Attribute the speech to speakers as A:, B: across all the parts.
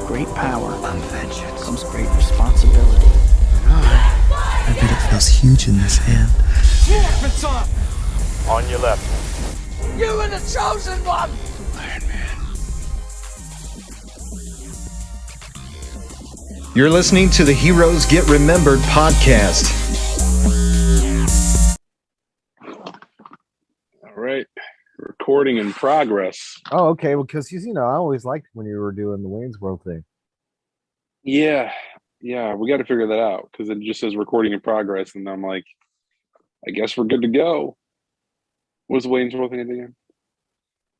A: great power
B: vengeance
A: comes great responsibility.
B: I bet it feels huge in this hand.
C: On your left.
D: You are the chosen one!
B: Iron Man.
E: You're listening to the Heroes Get Remembered podcast.
F: All right. Recording in progress.
G: Oh, okay. Well, because I always liked when you were doing the Wayne's World thing.
F: Yeah. We got to figure that out because it just says recording in progress. And I'm like, I guess we're good to go. What's the Wayne's World thing again?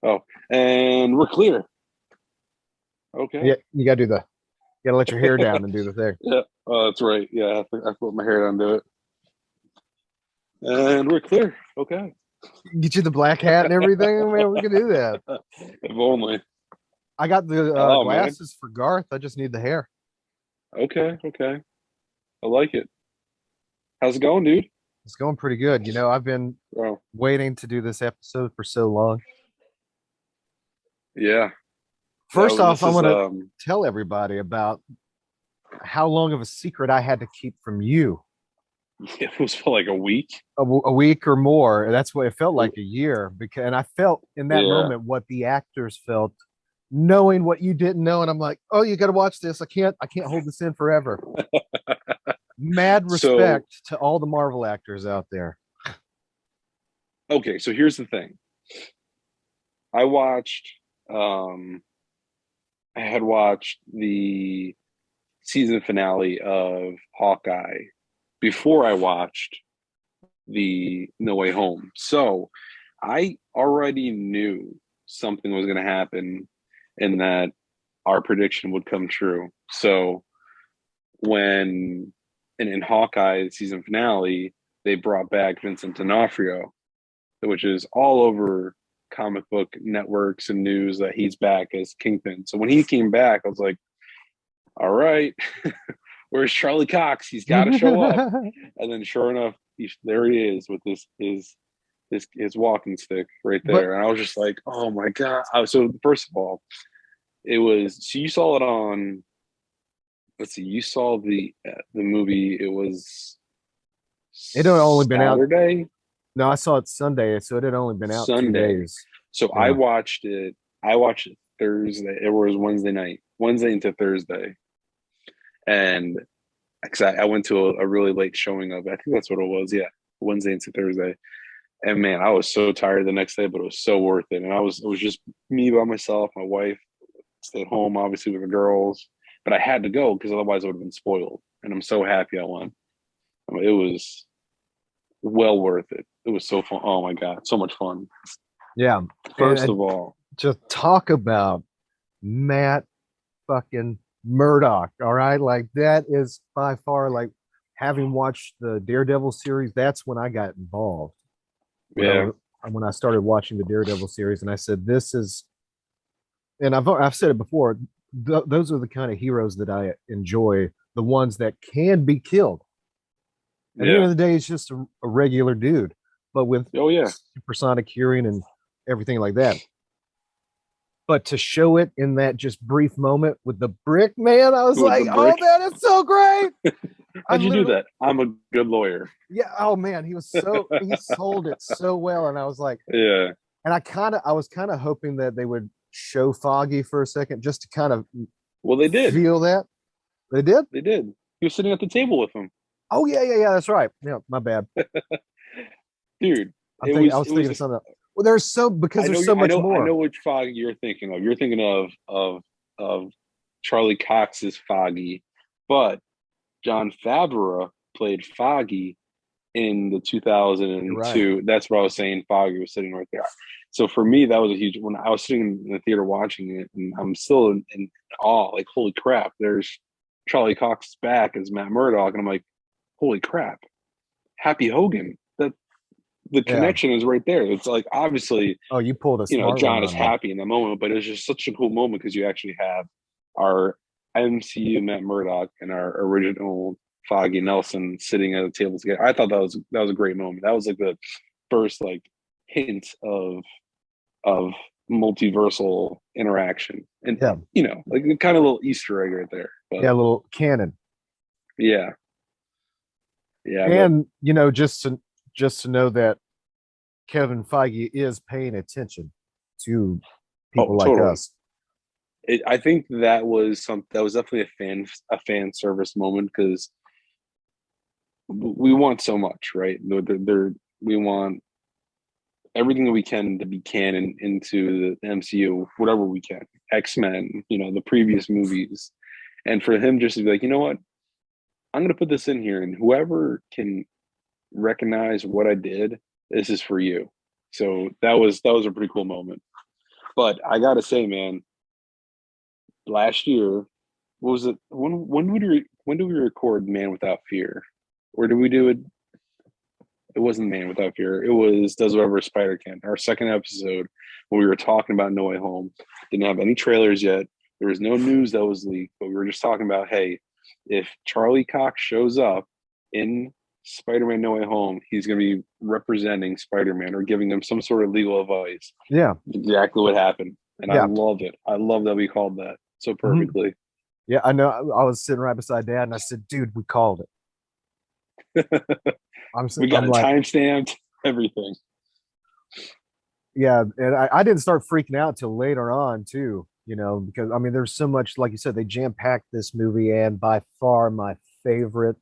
F: Oh, and we're clear. Okay.
G: Yeah, you got to let your hair down and do the thing.
F: Yeah. Oh, that's right. Yeah. I put my hair down, do it. And we're clear. Okay.
G: Get you the black hat and everything. Man, we can do that.
F: If only.
G: I got the glasses for Garth. I just need the hair.
F: Okay. I like it. How's it going, dude?
G: It's going pretty good. I've been waiting to do this episode for so long.
F: Yeah.
G: First off, I want to tell everybody about how long of a secret I had to keep from you.
F: It was for like a week.
G: A week or more. That's what it felt like, a year. And I felt in that moment what the actors felt, knowing what you didn't know. And I'm like, oh, you got to watch this. I can't hold this in forever. Mad respect to all the Marvel actors out there.
F: Okay, so here's the thing. I had watched the season finale of Hawkeye before I watched the No Way Home. So I already knew something was going to happen and that our prediction would come true. So when in Hawkeye season finale, they brought back Vincent D'Onofrio, which is all over comic book networks and news that he's back as Kingpin. So when he came back, I was like, all right, where's Charlie Cox? He's got to show up. And then sure enough, there he is with his walking stick right there. And I was just like, oh my God. So first of all, so you saw it on, let's see, you saw the movie. It was
G: It had only been
F: Saturday.
G: Out. No, I saw it Sunday, so it had only been out
F: Sunday.
G: 2 days.
F: So yeah. I watched it Thursday. It was Wednesday into Thursday. And because I went to a really late showing of it. I think that's what it was. Yeah. Wednesday into Thursday. And man, I was so tired the next day, but it was so worth it. And it was just me by myself, my wife stayed home, obviously with the girls, but I had to go because otherwise I would have been spoiled. And I'm so happy I went. It was well worth it. It was so fun. Oh my God. So much fun.
G: Yeah.
F: First of all,
G: just talk about Matt fucking Murdock. All right. Like that is by far, like, having watched the Daredevil series, that's when I got involved. When I started watching the Daredevil series, and I said, this is, and I've said it before, those are the kind of heroes that I enjoy, the ones that can be killed. At the end of the day, it's just a regular dude, but with supersonic hearing and everything like that. But to show it in that just brief moment with the brick, man, I was like, oh, that is so great.
F: How'd you do that? I'm a good lawyer.
G: Yeah. Oh man, he sold it so well. And I was like,
F: yeah.
G: And I was kind of hoping that they would show Foggy for a second, just to kind of
F: they did
G: feel that. They did?
F: They did. He was sitting at the table with him.
G: Oh yeah. That's right. Yeah, my bad.
F: Dude.
G: I was thinking of something. Well, there's so much more.
F: I know which Foggy you're thinking of. You're thinking of Charlie Cox's Foggy, but John Favreau played Foggy in the 2002. Right. That's what I was saying. Foggy was sitting right there. So for me, that was a huge. When I was sitting in the theater watching it, and I'm still in awe. Like, holy crap! There's Charlie Cox back as Matt Murdock, and I'm like, holy crap! Happy Hogan. The connection is right there. It's like, obviously,
G: you pulled a
F: John is happy in the moment, but it's just such a cool moment because you actually have our MCU Matt Murdock and our original Foggy Nelson sitting at a table together. I thought that was a great moment. That was like the first hint of multiversal interaction, and
G: Yeah.
F: like a kind of little Easter egg right there. But
G: Yeah, a little canon.
F: yeah, yeah, but
G: And just to know that Kevin Feige is paying attention to people
F: oh,
G: like
F: totally.
G: us.
F: I think that was definitely a fan service moment because we want so much, right? We want everything that we can to be canon into the MCU, whatever we can. X-Men, the previous movies, and for him just to be like, you know what, I'm gonna put this in here, and whoever can recognize what I did, this is for you. So that was a pretty cool moment. But I gotta say, man, last year, what was it? When do we record Man Without Fear, or do we do it? It wasn't Man Without Fear. It was Does Whatever a Spider Can. Our second episode when we were talking about No Way Home. Didn't have any trailers yet. There was no news that was leaked, but we were just talking about, hey, if Charlie Cox shows up in Spider-Man No Way Home, he's going to be representing Spider-Man or giving him some sort of legal advice.
G: Yeah.
F: Exactly what happened. And I
G: Yeah.
F: love it. I love that we called that so perfectly.
G: Yeah, I know. I was sitting right beside Dad, and I said, "Dude, we called it."
F: We got
G: I'm
F: it
G: like,
F: time stamped, everything.
G: yeah, and I didn't start freaking out till later on too. Because I mean, there's so much, like you said, they jam packed this movie, and by far my favorite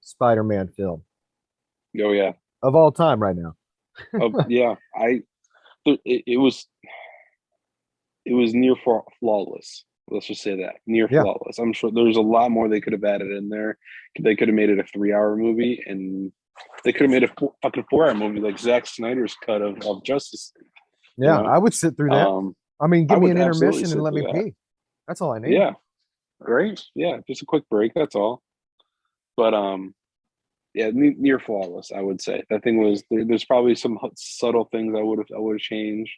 G: Spider-Man film
F: Oh yeah.
G: of all time right now.
F: Yeah. It was near flawless. Let's just say that near
G: Yeah,
F: flawless. I'm sure there's a lot more they could have added in there. They could have made it a 3-hour movie, and they could have made a fucking 4-hour movie like Zack Snyder's cut of Justice League. You
G: yeah, I
F: know,
G: would sit through that.
F: um,
G: I mean,
F: I
G: give me
F: would
G: an
F: absolutely
G: intermission and
F: sit
G: let me
F: through that.
G: pee. That's all I need.
F: Yeah, great. Yeah, just a quick break. That's all. But yeah, near flawless. I would say that thing was. There's probably some subtle things I would have changed.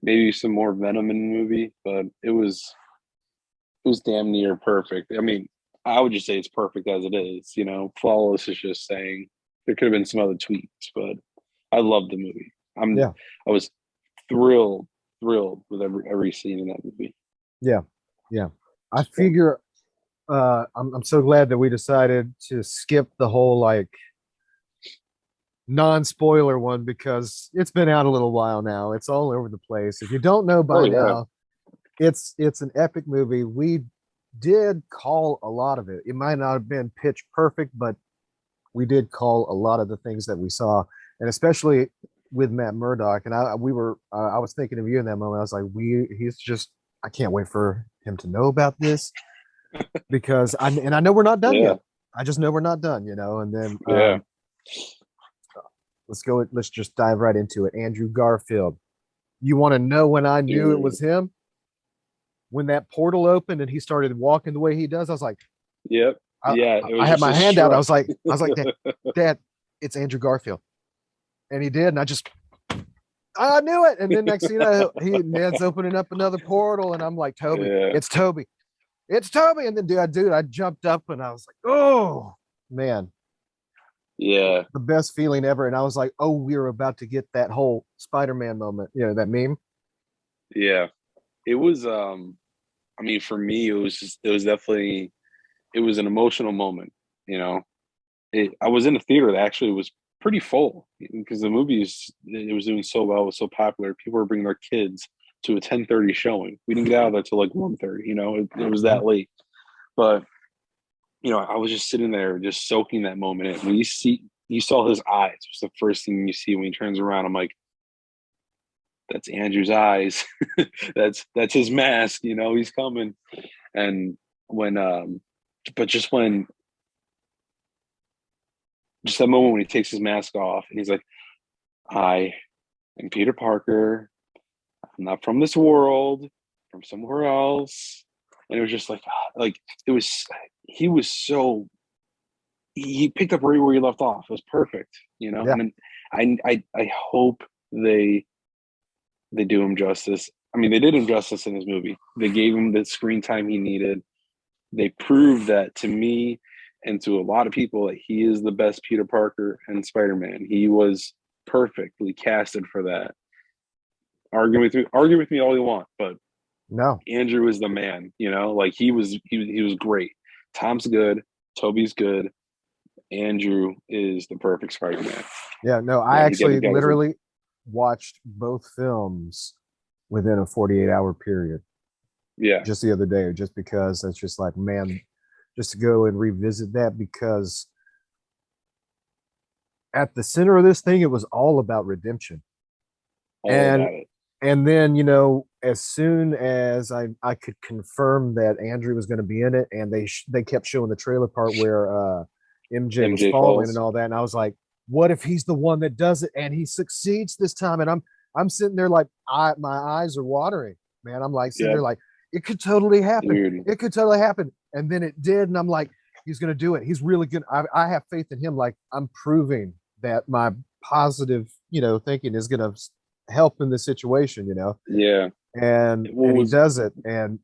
F: Maybe some more Venom in the movie, but it was damn near perfect. I mean, I would just say it's perfect as it is. Flawless is just saying there could have been some other tweaks, but I love the movie.
G: Yeah,
F: I was thrilled, thrilled with every scene in that movie.
G: yeah, yeah. I
F: So,
G: figure I'm so glad that we decided to skip the whole like non-spoiler one because it's been out a little while now. It's all over the place. If you don't know
F: oh
G: by
F: yeah,
G: now, it's an epic movie. We did call a lot of it. It might not have been pitch perfect, but we did call a lot of the things that we saw, and especially with Matt Murdock. And I was thinking of you in that moment. I was like, he's just, I can't wait for him to know about this because I know we're not done
F: yeah,
G: yet. I just know we're not done, And then
F: yeah.
G: let's just dive right into it. Andrew Garfield. You want to know when I knew it
F: Dude.
G: was him? When that portal opened and he started walking the way he does, I was like,
F: Yep.
G: I,
F: Yeah, it was
G: I had
F: just
G: my
F: a
G: hand out.
F: strut.
G: I was like, Dad, it's Andrew Garfield. And he did. And I knew it. And then next thing you know, Ned's opening up another portal. And I'm like, Toby,
F: Yeah,
G: it's Toby. It's Toby. And then, I jumped up and I was like, oh, man,
F: yeah,
G: the best feeling ever. And I was like, oh, we're about to get that whole Spider-Man moment, that meme.
F: yeah. It was. I mean, for me, it was definitely. It was an emotional moment. You know, I was in a theater that actually was pretty full because the movie it was doing so well, it was so popular. People were bringing their kids to a 10:30 showing. We didn't get out of there till like 1:30. It was that late. But I was just sitting there, just soaking that moment in. When you saw his eyes. It was the first thing you see when he turns around. I'm like, that's Andrew's eyes. that's his mask. He's coming. And when, but just that moment when he takes his mask off and he's like, "I am Peter Parker. I'm not from this world. From somewhere else." And it was just like it was. He was so. He picked up right where he left off. It was perfect.
G: Yeah.
F: And I hope they do him justice. I mean, they did him justice in this movie. They gave him the screen time he needed. They proved that to me and to a lot of people that he is the best Peter Parker and Spider-Man. He was perfectly casted for that. argue with me all you want, but
G: No.
F: Andrew is the man. Like he was great. Tom's good. Toby's good. Andrew is the perfect Spider-Man.
G: Yeah, no, I
F: Yeah,
G: actually
F: he got
G: literally watched both films within a 48-hour period
F: yeah.
G: just the other day, just because it's just like, man, just to go and revisit that, because at the center of this thing, it was all about redemption.
F: All
G: And
F: about it.
G: and then, as soon as I could confirm that Andrew was going to be in it, and they kept showing the trailer part where MJ was
F: MJ
G: falling
F: falls.
G: and all that, and I was like, what if he's the one that does it and he succeeds this time? And I'm sitting there like, my eyes are watering, man. I'm like sitting
F: Yeah,
G: there like, it could totally happen.
F: dude.
G: It could totally happen. And then it did, and I'm like, he's going to do it. He's really good. I have faith in him. Like, I'm proving that my positive, thinking is going to help in this situation,
F: Yeah.
G: and he does it. And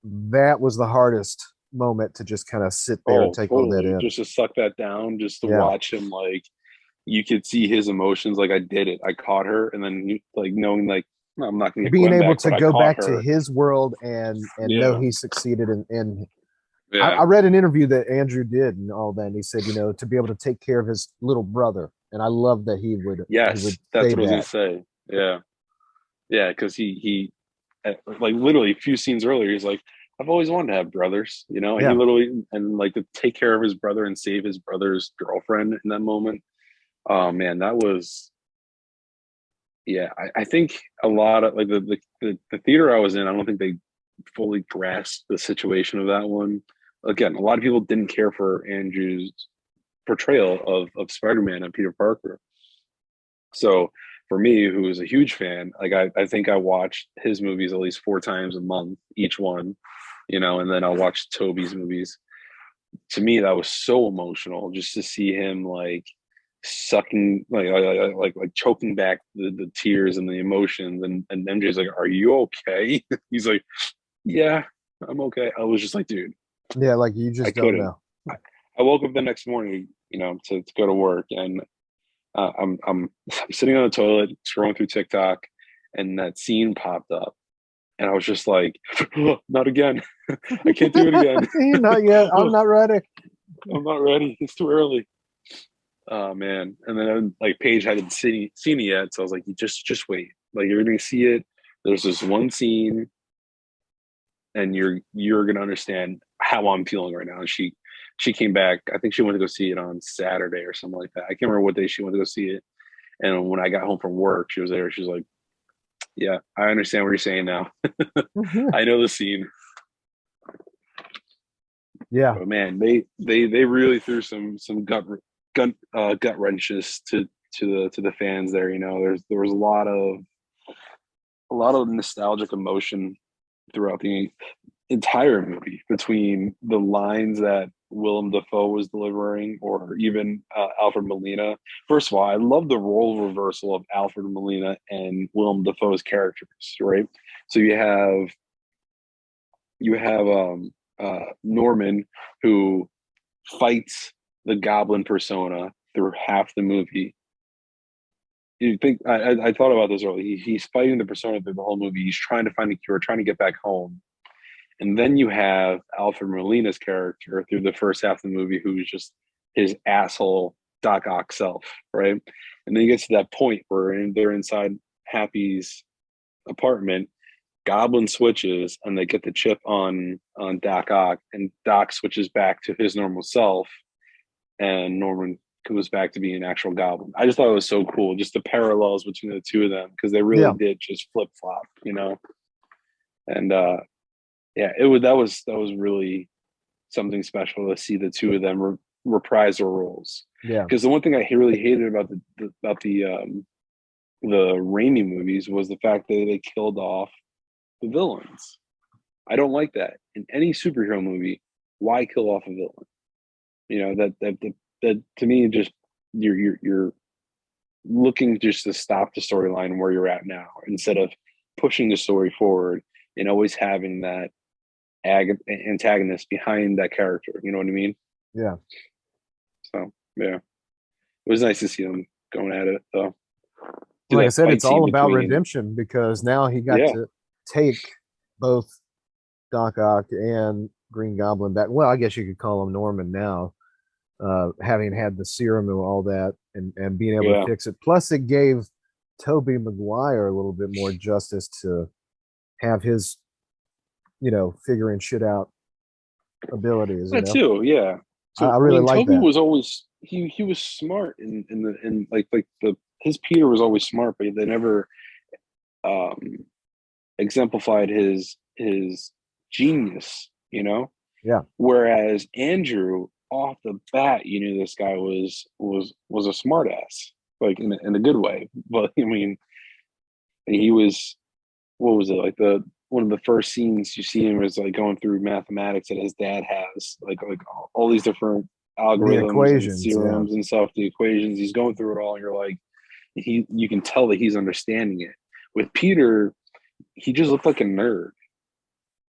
G: that was the hardest moment, to just kind of sit there and take all that
F: Totally.
G: in.
F: Just to suck that down, just to
G: Yeah.
F: watch him, like you could see his emotions. Like I did it. I caught her, and then like knowing like I'm not gonna get
G: Being
F: Gwen
G: able
F: back,
G: to
F: but I
G: go
F: caught
G: back to
F: her.
G: his world and know
F: Yeah.
G: he succeeded. And
F: Yeah.
G: I read an interview that Andrew did and all that, and he said, to be able to take care of his little brother. And I love that he would
F: Yes,
G: say
F: that's what I was gonna
G: that.
F: say. Yeah. Yeah, because he like literally a few scenes earlier, he's like, I've always wanted to have brothers, and he
G: Yeah.
F: literally and like to take care of his brother and save his brother's girlfriend in that moment. Oh man, that was yeah. I think a lot of like the theater I was in, I don't think they fully grasped the situation of that one. Again, a lot of people didn't care for Andrew's portrayal of Spider-Man and Peter Parker. So for me, who is a huge fan, like I think I watched his movies at least 4 times a month, each one, and then I'll watch Toby's movies. To me, that was so emotional just to see him like sucking, like choking back the tears and the emotions, and MJ's like, "Are you okay?" He's like, "Yeah, I'm okay." I was just like, dude,
G: Yeah, like you
F: I
G: just don't
F: couldn't.
G: know.
F: I woke up the next morning, to go to work, and I'm sitting on the toilet scrolling through TikTok, and that scene popped up, and I was just like, oh, "Not again! I can't do it again.
G: Not yet. I'm not ready.
F: I'm not ready. It's too early." Oh man! And then like Paige hadn't seen it yet, so I was like, "You just wait. Like you're gonna see it. There's this one scene, and you're gonna understand how I'm feeling right now." And she came back. I think she went to go see it on Saturday or something like that. I can't remember what day she went to go see it. And when I got home from work, she was there. She was like, "Yeah, I understand what you're saying now. I know the scene."
G: Yeah.
F: But man, they really threw some gut wrenches to the fans there. There was a lot of nostalgic emotion throughout the entire movie, between the lines that Willem Dafoe was delivering, or even Alfred Molina. First of all, I love the role reversal of Alfred Molina and Willem Dafoe's characters, right? So you have Norman, who fights the Goblin persona through half the movie. You think I thought about this earlier. He's fighting the persona through the whole movie. He's trying to find a cure, trying to get back home. And then you have Alfred Molina's character through the first half of the movie, who's just his asshole Doc Ock self, right? And then you get to that point where they're inside Happy's apartment. Goblin switches, and they get the chip on Doc Ock, and Doc switches back to his normal self, and Norman goes back to being an actual goblin. I just thought it was so cool, just the parallels between the two of them, because they really
G: Yeah.
F: did just flip flop, And yeah, that was really something special to see the two of them reprise their roles.
G: Yeah.
F: Because the one thing I really hated about the Raimi movies was the fact that they killed off the villains. I don't like that in any superhero movie. Why kill off a villain? That to me, just you're looking just to stop the storyline where you're at now, instead of pushing the story forward and always having that antagonist behind that character. You know what I mean?
G: Yeah.
F: So yeah, it was nice to see them going at it though. do
G: Like I
F: that
G: said,
F: fight
G: it's all
F: scene
G: about
F: between.
G: redemption because now he got
F: Yeah,
G: to take both Doc Ock and Green Goblin back. Well, I guess you could call him Norman now, having had the serum and all that, and being able to
F: yeah,
G: fix it. Plus, it gave Toby Maguire a little bit more justice to have his, figuring shit out abilities.
F: that too. Yeah.
G: I
F: So I
G: really
F: mean,
G: like
F: Toby
G: that.
F: was always he was smart in like the his Peter was always smart, but they never um exemplified his genius.
G: Yeah,
F: Whereas Andrew, off the bat, you knew this guy was a smartass, like in a good way. But I mean, he was, what was it, like the one of the first scenes you see him is like going through mathematics that his dad has, like all these different
G: the
F: algorithms and
G: equations. Yeah,
F: theorems and stuff, the equations. He's going through it all, and you're like, you can tell that he's understanding it. With Peter, he just looked like a nerd,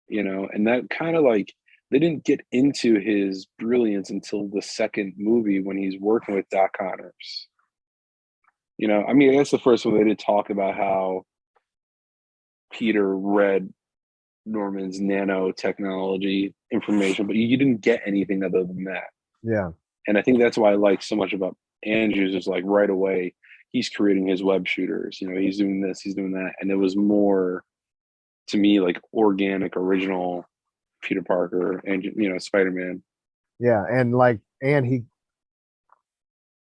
F: and that kind of like they didn't get into his brilliance until the second movie when he's working with Doc Connors. I mean, I guess the first one they did talk about how Peter read Norman's nanotechnology information, but you didn't get anything other than that.
G: yeah,
F: And I think that's why I like so much about Andrews is like right away he's creating his web shooters. He's doing this, he's doing that, and it was more to me like organic, original Peter Parker and Spider-Man.
G: yeah, and he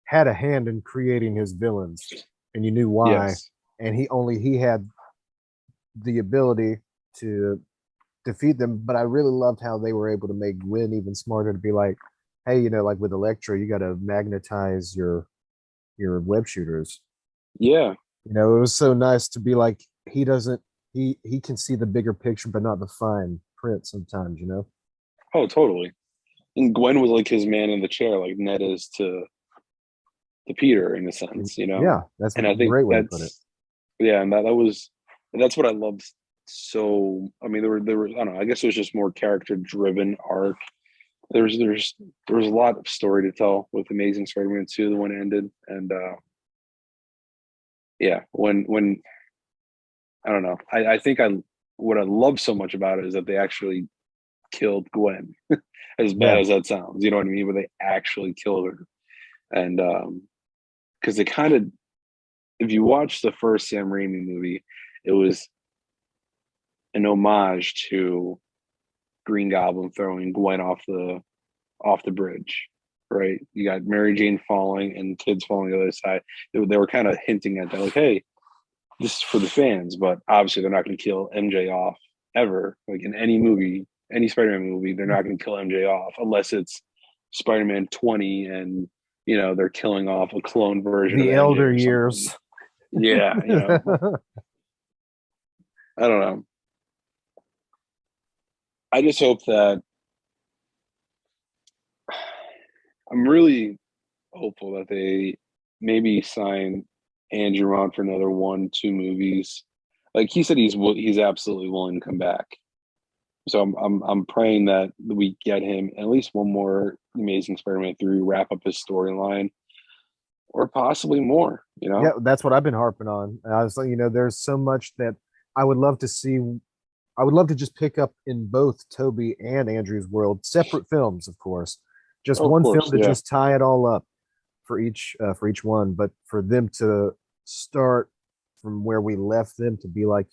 G: had a hand in creating his villains, and you knew why.
F: Yes.
G: And he had the ability to defeat them. But I really loved how they were able to make Gwen even smarter to be like, hey, like with Electro, you got to magnetize your web shooters.
F: Yeah.
G: It was so nice to be like he doesn't he can see the bigger picture, but not the fine print sometimes.
F: Oh, totally. And Gwen was like his man in the chair, like Ned is to Peter in a sense.
G: Yeah, that's a
F: And I think
G: great way to put it.
F: that's yeah, and that's what I loved. So I mean, there were I don't know. I guess it was just more character driven arc. There was a lot of story to tell with Amazing Spider-Man 2, the one ended, and yeah, when I don't know, I think what I love so much about it is that they actually killed Gwen, as bad
G: Yeah,
F: as that sounds. You know what I mean? But they actually killed her, and because they kind of, if you watch the first Sam Raimi movie, it was an homage to Green Goblin throwing Gwen off the bridge, right? You got Mary Jane falling and kids falling the other side. They were kind of hinting at that, like, hey, this is for the fans, but obviously they're not going to kill MJ off ever. Like in any movie, any Spider-Man movie, they're not going to kill MJ off unless it's Spider-Man 20 and they're killing off a clone version of
G: the
F: MJ
G: elder
F: or
G: years.
F: something. Yeah, I don't know. I just hope that I'm really hopeful that they maybe sign Andrew on for another 1-2 movies. Like he said, he's absolutely willing to come back. So I'm praying that we get him at least one more Amazing Spider-Man 3, wrap up his storyline, or possibly more.
G: Yeah, that's what I've been harping on. I was like, there's so much that I would love to see. I would love to just pick up in both Toby and Andrew's world, separate films, of course. Just
F: Oh, of
G: one
F: course,
G: film to
F: yeah,
G: just tie it all up for each one, but for them to start from where we left them to be like,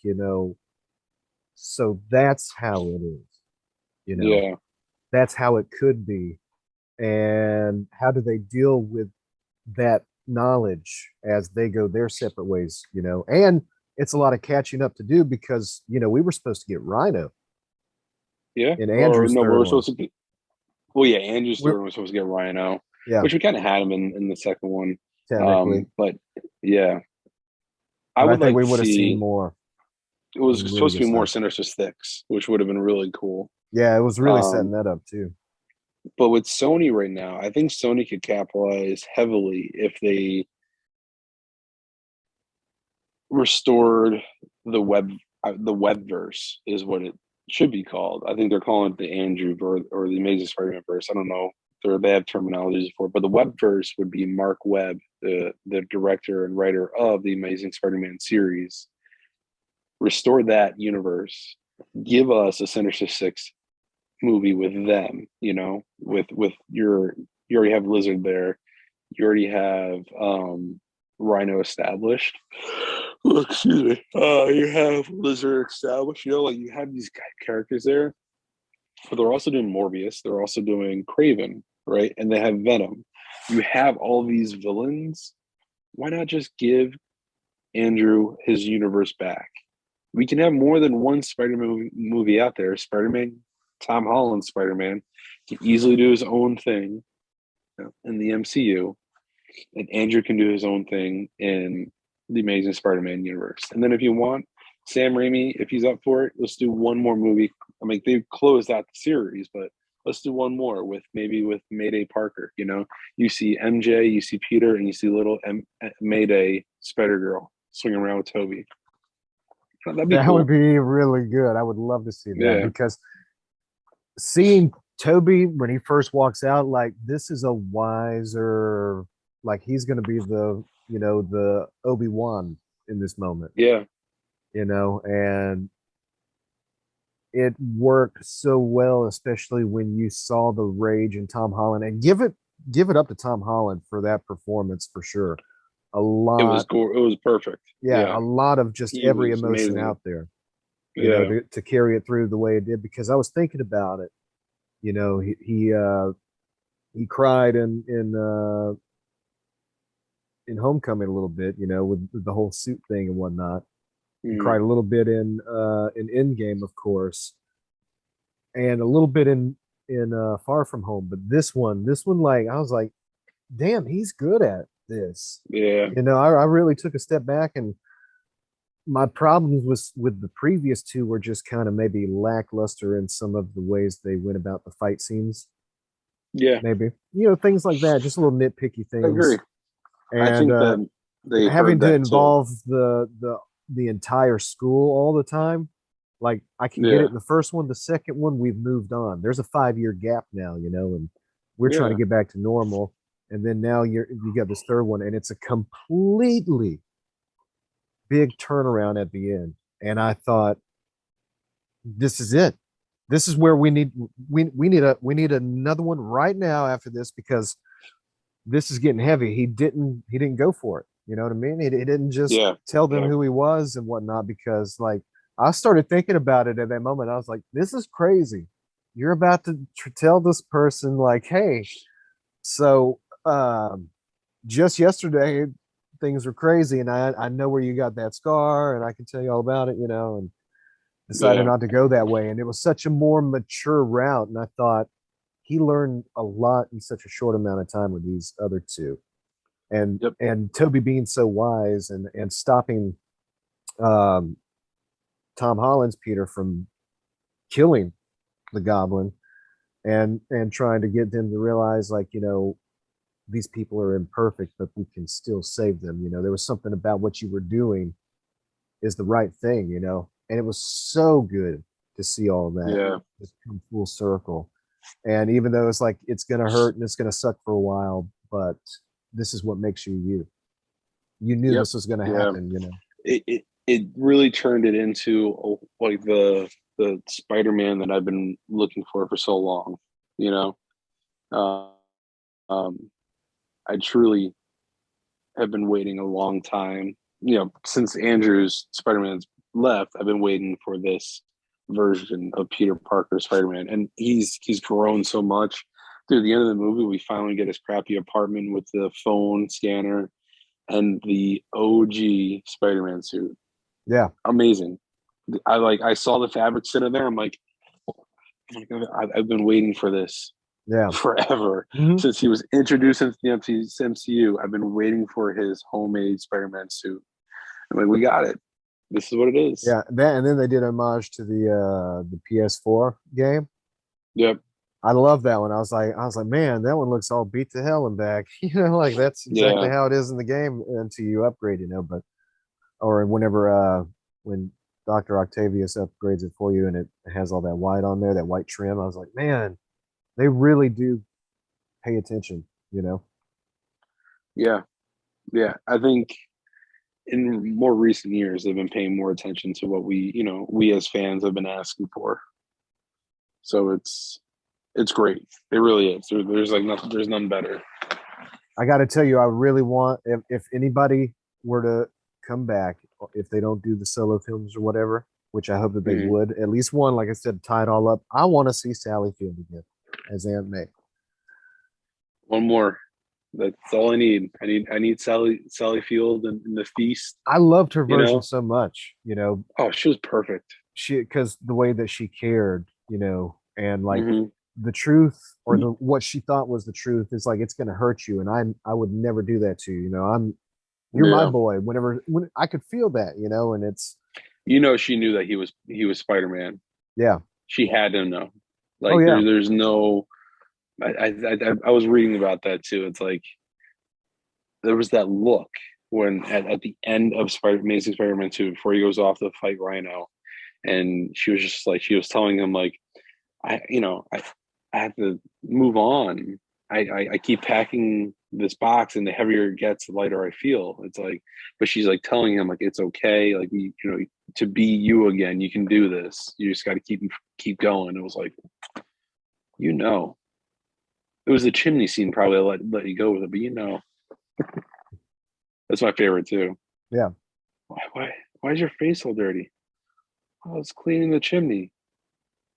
G: so that's how it is, you know,
F: yeah,
G: that's how it could be. And how do they deal with that knowledge as they go their separate ways? And it's a lot of catching up to do because, we were supposed to get Rhino
F: yeah.
G: in
F: Or
G: Andrew's
F: no,
G: third
F: we're
G: one.
F: supposed to get. Well, yeah, Andrew
G: We're,
F: Stewart was supposed to get Rhino,
G: yeah,
F: which we kind of had him in the second one.
G: technically.
F: But yeah, I
G: But I
F: would
G: think
F: like
G: we
F: to
G: would have seen
F: see.
G: more.
F: It was
G: Some really
F: supposed to
G: good
F: be more
G: stuff.
F: Sinister Six, which would have been really cool.
G: Yeah, it was really setting
F: Um,
G: that up too.
F: but with Sony right now, I think Sony could capitalize heavily if they restored the webverse is what it should be called. I think they're calling it the Andrew or the Amazing Spider-Man verse. I don't know they have terminologies for it, but the webverse would be Mark Webb, the director and writer of the Amazing Spider-Man series. Restore that universe. Give us a Sinister Six movie with them. With you already have Lizard there. You already have Rhino established. Oh, excuse me. You have Lizard established. Like you have these characters there, but they're also doing Morbius. They're also doing Craven, right? And they have Venom. You have all these villains. Why not just give Andrew his universe back? We can have more than one Spider-Man movie out there. Spider-Man, Tom Holland Spider-Man can easily do his own thing in the MCU, and Andrew can do his own thing in the Amazing Spider-Man universe. And then if you want Sam Raimi, if he's up for it, let's do one more movie. I mean, they've closed out the series, but let's do one more with Mayday Parker. You see MJ, you see Peter, and you see little Mayday Spider Girl swinging around with Toby. That'd be
G: That
F: cool.
G: would be really good. I would love to see that
F: Yeah.
G: because seeing Toby when he first walks out, like this is a wiser, like he's going to be the Obi-Wan in this moment,
F: Yeah.
G: and it worked so well, especially when you saw the rage in Tom Holland, and give it up to Tom Holland for that performance for sure. A lot.
F: It was perfect.
G: Yeah, a lot of just
F: He
G: every
F: was
G: emotion
F: amazing.
G: out there,
F: Yeah.
G: to carry it through the way it did. Because I was thinking about it, he cried in Homecoming a little bit, with the whole suit thing and whatnot. He cried a little bit in Endgame, of course, and a little bit in Far From Home. But this one, like I was like, damn, he's good at this.
F: Yeah.
G: I really took a step back, and my problems with the previous two were just kind of maybe lackluster in some of the ways they went about the fight scenes.
F: Yeah.
G: Maybe things like that, just a little nitpicky things.
F: I agree.
G: And
F: I think that they
G: having
F: heard
G: to
F: that
G: involve the entire school all the time, like I can get it in the first one. The second one, we've moved on. There's a 5-year gap now, and we're trying to get back to normal. And then now you got this third one, and it's a completely big turnaround at the end. And I thought, this is it. This is where we need another one right now after this, because this is getting heavy. He didn't go for it. You know what I mean? He didn't just tell them who he was and whatnot, because like I started thinking about it at that moment. I was like, this is crazy. You're about to tell this person like, hey, so just yesterday things were crazy, and I know where you got that scar, and I can tell you all about it, and decided not to go that way. And it was such a more mature route, and I thought he learned a lot in such a short amount of time with these other two. And Toby being so wise and stopping Tom Holland's Peter from killing the Goblin, and trying to get them to realize, like, these people are imperfect, but we can still save them. There was something about what you were doing is the right thing, and it was so good to see all of that just come full circle. And even though it's like it's gonna hurt and it's gonna suck for a while, but this is what makes you you. You knew this was gonna happen,
F: It really turned it into like the Spider-Man that I've been looking for so long. I truly have been waiting a long time. Since Andrew's Spider-Man's left, I've been waiting for this version of Peter Parker Spider-Man, and he's grown so much. Through the end of the movie, we finally get his crappy apartment with the phone scanner and the OG Spider-Man suit.
G: Yeah,
F: amazing. I saw the fabric sitting there. I'm like, I've been waiting for this forever. Since he was introduced into the MCU. I've been waiting for his homemade Spider-Man suit. I'm like, we got it. This is what it is.
G: Yeah, that, and then they did homage to the PS4 game.
F: Yep.
G: I love that one. I was like, man, that one looks all beat to hell and back. Like that's exactly how it is in the game until you upgrade, but or whenever when Dr. Octavius upgrades it for you and it has all that white on there, that white trim. I was like, man, they really do pay attention, you know.
F: Yeah, yeah. I think in more recent years they've been paying more attention to what we as fans have been asking for. So it's great. It really is. There's like nothing. There's none better.
G: I got to tell you, I really want if anybody were to come back, if they don't do the solo films or whatever, which I hope that they
F: Mhm.
G: would, at least one, like I said, tie it all up. I want to see Sally Field again as Aunt May.
F: One more. That's all I need. I need Sally Field and the feast.
G: I loved her
F: You
G: version
F: know.
G: so much, you know,
F: Oh, she was perfect.
G: she because the way that she cared, you know, and like
F: Hmm.
G: the truth or the what she thought was the truth is like it's gonna hurt you, and I would never do that to you. You know, you're my
F: Yeah.
G: boy. When I could feel that, you know, and it's
F: She knew that he was Spider-Man.
G: yeah.
F: She had to know.
G: Oh
F: Like
G: yeah.
F: there's no. I was reading about that too. It's like there was that look when at the end of Amazing Spider-Man 2 before he goes off to fight Rhino, and she was just like she was telling him like I have to move on. I keep packing this box, and the heavier it gets, the lighter I feel. It's like, but she's like telling him like it's okay, like to be you again. You can do this. You just got to keep going. It was like, it was the chimney scene probably let you go with it, but that's my favorite too.
G: Yeah.
F: Why is your face all dirty? Oh, it's cleaning the chimney.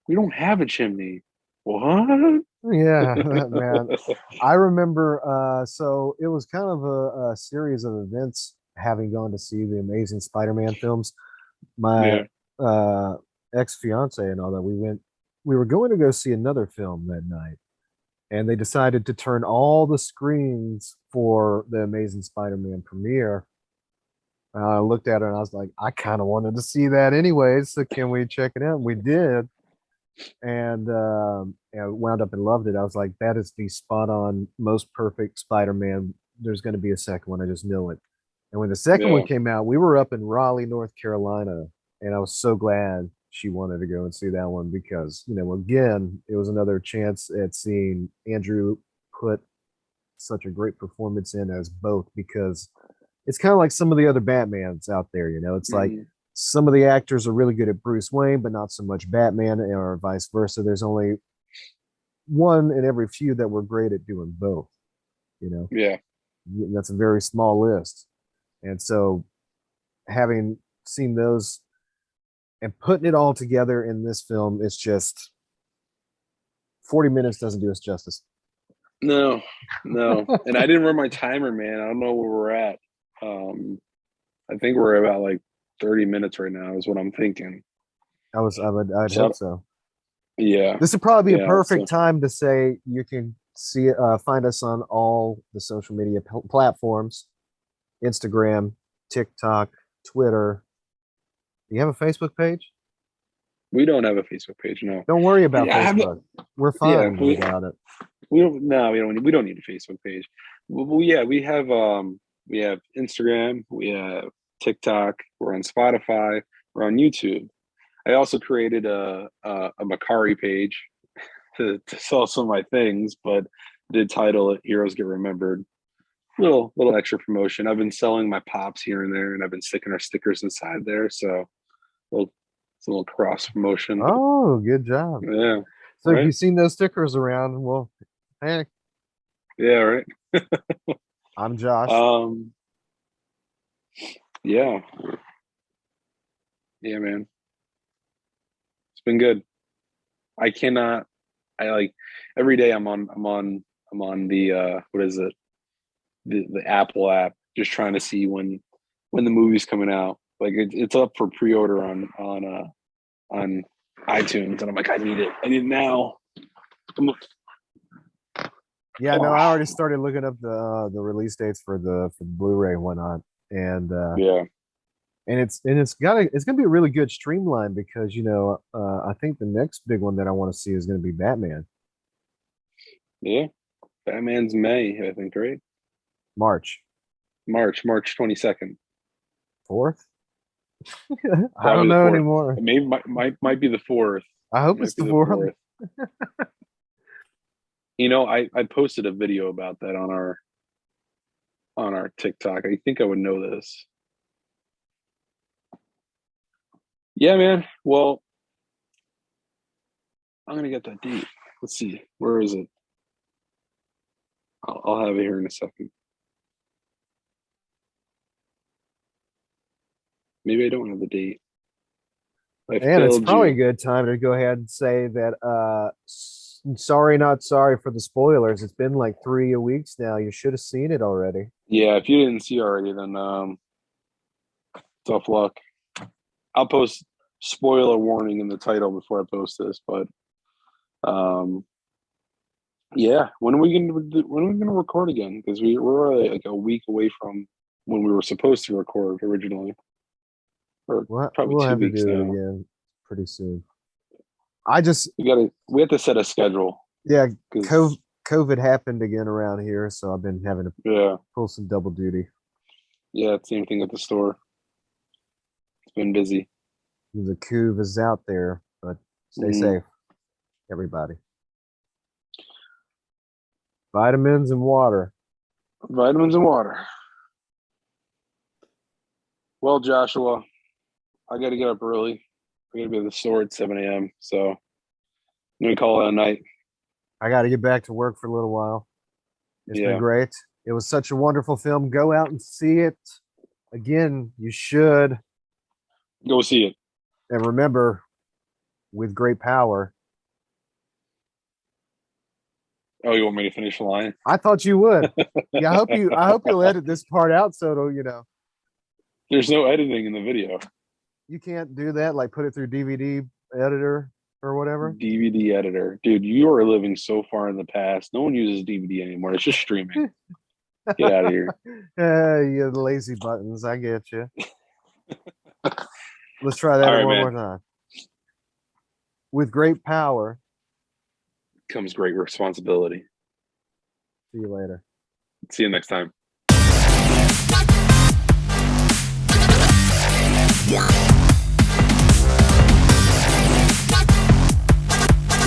F: We don't have a chimney. What?
G: Yeah, man. I remember so it was kind of a series of events having gone to see the Amazing Spider-Man films. My
F: Yeah.
G: uh ex-fiance and all that, we were going to go see another film that night, and they decided to turn all the screens for the Amazing Spider-Man premiere. I looked at her and I was like, I kind of wanted to see that anyways, so can we check it out? And we did, and wound up and loved it. I was like, that is the spot on, most perfect Spider-Man. There's going to be a second one. I just knew it. And when the second one
F: Yeah.
G: came out, we were up in Raleigh, North Carolina, and I was so glad she wanted to go and see that one because, you know, again, it was another chance at seeing Andrew put such a great performance in as both because it's kind of like some of the other Batmans out there, you know. It's like
F: Mhm.
G: some of the actors are really good at Bruce Wayne, but not so much Batman, or vice versa. There's only one in every few that were great at doing both, you know.
F: Yeah.
G: That's a very small list. And so having seen those and putting it all together in this film, it's just 40 minutes doesn't do us justice.
F: No, no. And I didn't run my timer, man. I don't know where we're at. Um, I think we're about like 30 minutes right now is what I'm thinking.
G: I'd hope
F: So
G: so.
F: yeah,
G: This would probably be a
F: yeah.
G: perfect
F: So
G: time to say you can find us on all the social media platforms: Instagram, TikTok, Twitter. Do you have a Facebook page?
F: we don't have a Facebook page, no.
G: Don't worry about
F: I have
G: Facebook. We're
F: yeah,
G: fine without it.
F: we don't need a Facebook page. Well, yeah, we have Instagram, we have TikTok, we're on Spotify, we're on YouTube. I also created a Macari page to sell some of my things, but did title it "Heroes Get Remembered." Little extra promotion. I've been selling my pops here and there, and I've been sticking our stickers inside there. So little, it's a little cross promotion.
G: Oh, good job.
F: Yeah,
G: So if
F: right.
G: you've seen those stickers around, well, hey,
F: Yeah, right.
G: I'm Josh.
F: Um, yeah, yeah, man. It's been good. I cannot. I like every day. I'm on the what is it? The Apple app, just trying to see when the movie's coming out. Like it's up for pre-order on iTunes, and I'm like, I need it. I need it now. I'm,
G: Yeah, no, I already
F: oh,
G: started looking up the release dates for the Blu-ray and whatnot, and
F: yeah,
G: it's gonna be a really good streamline because you know I think the next big one that I want to see is gonna be Batman
F: yeah. Batman's May, I think, right?
G: March
F: March 22nd,
G: 4th. I
F: probably
G: don't
F: the
G: know
F: fourth.
G: anymore.
F: Maybe might be the fourth.
G: I hope
F: Might
G: it's
F: be
G: the
F: the
G: 4th.
F: fourth. I posted a video about that on our TikTok. I think I would know this. Yeah, man. Well, I'm gonna get that date. Let's see. Where is it? I'll have it here in a second. Maybe I don't have the date. I
G: And it's
F: failed
G: probably a
F: you.
G: good time to go ahead and say that sorry, not sorry for the spoilers. It's been like 3 weeks now. You should have seen it already.
F: Yeah, if you didn't see already, then tough luck. I'll post spoiler warning in the title before I post this, but um, yeah. When are we gonna record again? Because we're already like a week away from when we were supposed to record originally, or probably
G: We'll
F: two
G: have to
F: weeks
G: do it
F: now.
G: again pretty soon. I just
F: We have to set a schedule
G: yeah,
F: because
G: COVID happened again around here, so I've been having to
F: yeah,
G: pull some double duty.
F: yeah, same thing at the store. It's been busy.
G: The couve is out there, but stay
F: Mm,
G: safe, everybody. Vitamins and water.
F: vitamins and water. Well, Joshua, I got to get up early. I got to be at the store at 7 a.m. So I'm gonna call it a night.
G: I got to get back to work for a little while. It's been
F: Yeah,
G: great. It was such a wonderful film. Go out and see it. Again, you should.
F: go see it.
G: And remember, with great power.
F: Oh, you want me to finish the line?
G: I thought you would. Yeah, I hope you'll edit this part out so it'll,
F: There's no editing in the video.
G: you can't do that, like put it through DVD editor or whatever.
F: DVD editor, dude. You are living so far in the past. No one uses DVD anymore. It's just streaming. Get out of here.
G: You lazy buttons. I get you. Let's try
F: All
G: that
F: right,
G: one
F: man.
G: more time. With great power.
F: Comes great responsibility.
G: See you later.
F: See you next time.